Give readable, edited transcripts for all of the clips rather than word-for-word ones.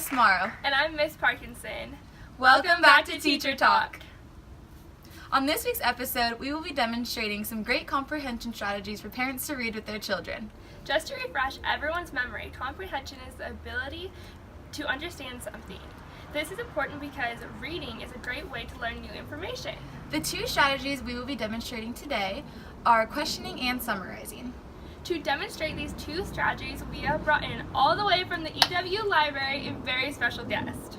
Miss Morrow. And I'm Miss Parkinson. Welcome back to Teacher Talk. On this week's episode, we will be demonstrating some great comprehension strategies for parents to read with their children. Just to refresh everyone's memory, comprehension is the ability to understand something. This is important because reading is a great way to learn new information. The two strategies we will be demonstrating today are questioning and summarizing. To demonstrate these two strategies, we have brought in all the way from the EW library a very special guest.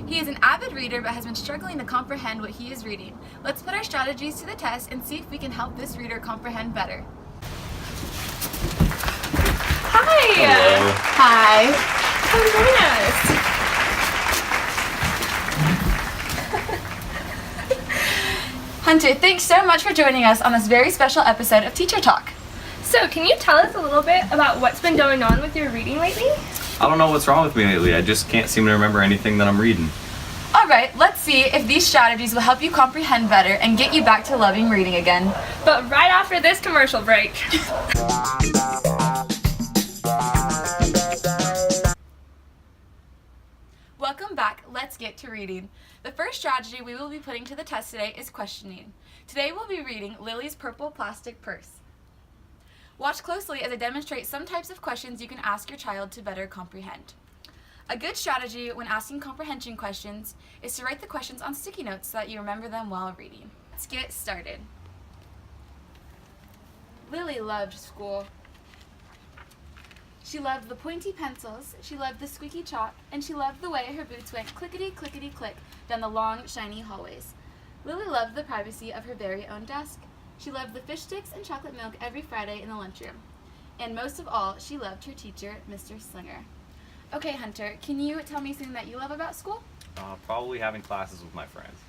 He is an avid reader but has been struggling to comprehend what he is reading. Let's put our strategies to the test and see if we can help this reader comprehend better. Hi! Hello. Hi. Come join us. Hunter, thanks so much for joining us on this very special episode of Teacher Talk. So, can you tell us a little bit about what's been going on with your reading lately? I don't know what's wrong with me lately. I just can't seem to remember anything that I'm reading. Alright, let's see if these strategies will help you comprehend better and get you back to loving reading again. But right after this commercial break. Welcome back. Let's get to reading. The first strategy we will be putting to the test today is questioning. Today we'll be reading Lily's Purple Plastic Purse. Watch closely as I demonstrate some types of questions you can ask your child to better comprehend. A good strategy when asking comprehension questions is to write the questions on sticky notes so that you remember them while reading. Let's get started. Lily loved school. She loved the pointy pencils, she loved the squeaky chalk, and she loved the way her boots went clickety-clickety-click down the long, shiny hallways. Lily loved the privacy of her very own desk. She loved the fish sticks and chocolate milk every Friday in the lunchroom. And most of all, she loved her teacher, Mr. Slinger. Okay, Hunter, can you tell me something that you love about school? Probably having classes with my friends.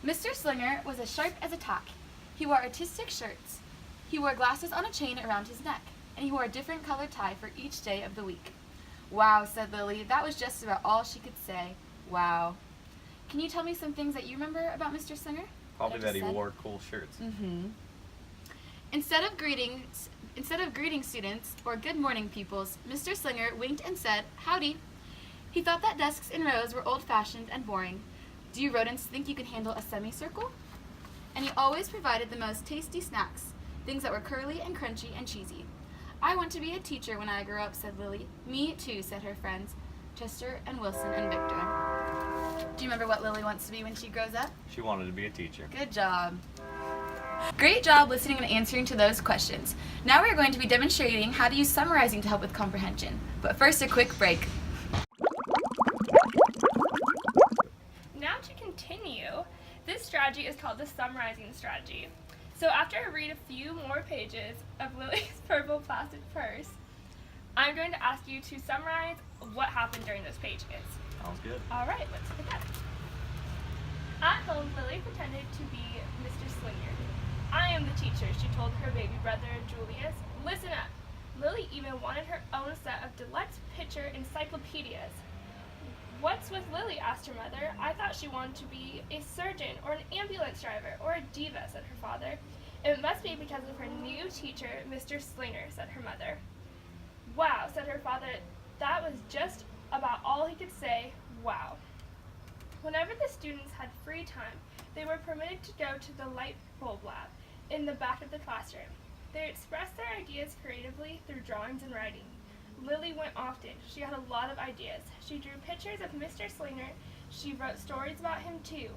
Mr. Slinger was as sharp as a tack. He wore artistic shirts. He wore glasses on a chain around his neck, and he wore a different colored tie for each day of the week. Wow, said Lily. That was just about all she could say. Wow. Can you tell me some things that you remember about Mr. Slinger? Probably that he wore cool shirts. Instead of greeting students or good morning pupils, Mr. Slinger winked and said, "Howdy." He thought that desks in rows were old-fashioned and boring. Do you rodents think you can handle a semicircle? And he always provided the most tasty snacks, things that were curly and crunchy and cheesy. I want to be a teacher when I grow up, said Lily. Me too, said her friends, Chester and Wilson and Victor. Do you remember what Lily wants to be when she grows up? She wanted to be a teacher. Good job. Great job listening and answering to those questions. Now we're going to be demonstrating how to use summarizing to help with comprehension. But first, a quick break. Now to continue, this strategy is called the summarizing strategy. So after I read a few more pages of Lily's Purple Plastic Purse, I'm going to ask you to summarize what happened during those pages. Sounds good. Alright, let's begin. At home, Lily pretended to be Mr. Slinger. I am the teacher, she told her baby brother Julius. Listen up. Lily even wanted her own set of deluxe picture encyclopedias. What's with Lily? Asked her mother. I thought she wanted to be a surgeon or an ambulance driver or a diva, said her father. It must be because of her new teacher, Mr. Slinger, said her mother. Wow, said her father. That was just about all he could say. Wow. Whenever the students had free time, they were permitted to go to the light bulb lab in the back of the classroom. They expressed their ideas creatively through drawings and writing. Lily went often. She had a lot of ideas. She drew pictures of Mr. Slinger. She wrote stories about him too.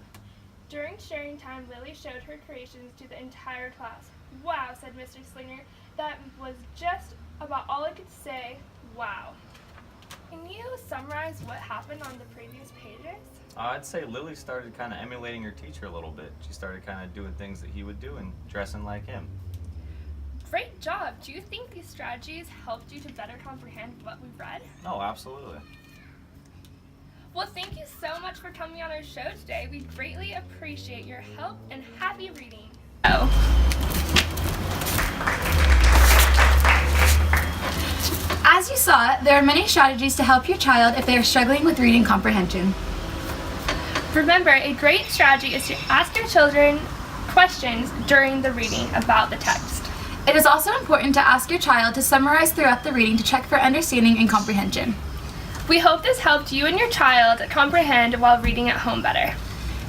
During sharing time, Lily showed her creations to the entire class. Wow, said Mr. Slinger. That was just about all I could say. Wow. Can you summarize what happened on the previous pages? I'd say Lily started kind of emulating her teacher a little bit. She started kind of doing things that he would do and dressing like him. Great job. Do you think these strategies helped you to better comprehend what we've read? Oh, absolutely. Well, thank you so much for coming on our show today. We greatly appreciate your help and happy reading. As you saw, there are many strategies to help your child if they are struggling with reading comprehension. Remember, a great strategy is to ask your children questions during the reading about the text. It is also important to ask your child to summarize throughout the reading to check for understanding and comprehension. We hope this helped you and your child comprehend while reading at home better.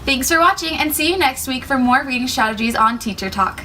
Thanks for watching, and see you next week for more reading strategies on Teacher Talk.